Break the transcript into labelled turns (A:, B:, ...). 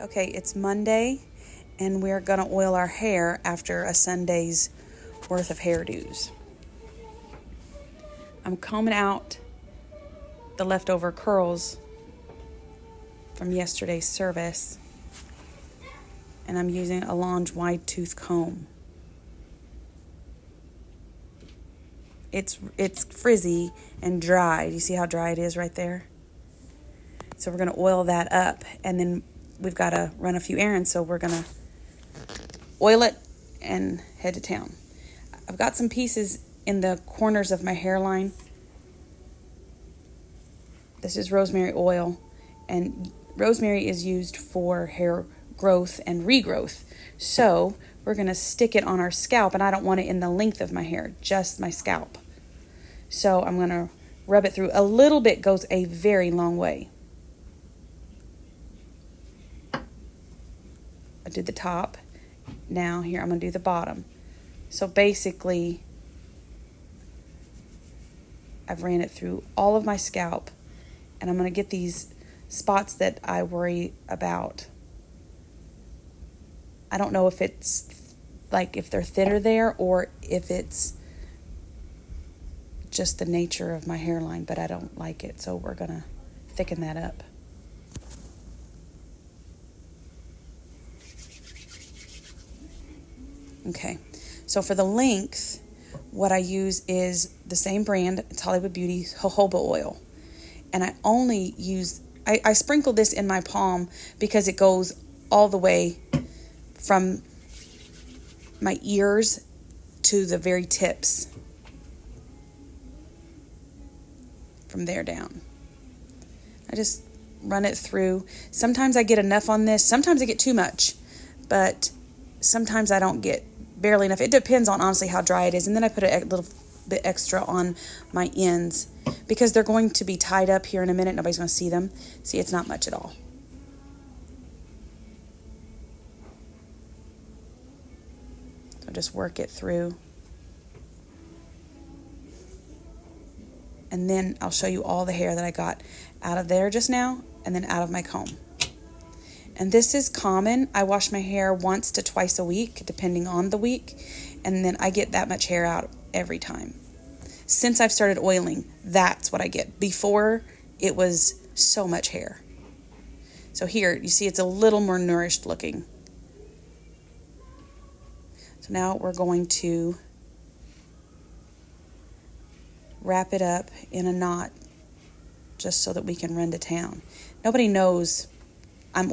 A: Okay, it's Monday, and we're gonna oil our hair after a Sunday's worth of hairdos. I'm combing out the leftover curls from yesterday's service, and I'm using a Lange wide tooth comb. It's frizzy and dry. Do you see how dry it is right there? So we're gonna oil that up, and then we've got to run a few errands, so we're gonna oil it and head to town. I've got some pieces in the corners of my hairline. This is rosemary oil, and rosemary is used for hair growth and regrowth. So we're gonna stick it on our scalp, and I don't want it in the length of my hair, just my scalp. So I'm gonna rub it through. A little bit goes a very long way. I did the top. Now here I'm going to do the bottom. So basically, I've ran it through all of my scalp, and I'm going to get these spots that I worry about. I don't know if it's like if they're thinner there or if it's just the nature of my hairline, but I don't like it, so we're going to thicken that up. Okay, so for the length, what I use is the same brand. It's Hollywood Beauty jojoba oil. And I only use, I sprinkle this in my palm because it goes all the way from my ears to the very tips. From there down. I just run it through. Sometimes I get enough on this. Sometimes I get too much. But sometimes I don't get barely enough. It depends on honestly how dry it is. And then I put a little bit extra on my ends because they're going to be tied up here in a minute. Nobody's going to see them. See, it's not much at all. So just work it through. And then I'll show you all the hair that I got out of there just now and then out of my comb. And this is common. I wash my hair once to twice a week, depending on the week. And then I get that much hair out every time. Since I've started oiling, that's what I get. Before, it was so much hair. So here, you see it's a little more nourished looking. So now we're going to wrap it up in a knot just so that we can run to town. Nobody knows I'm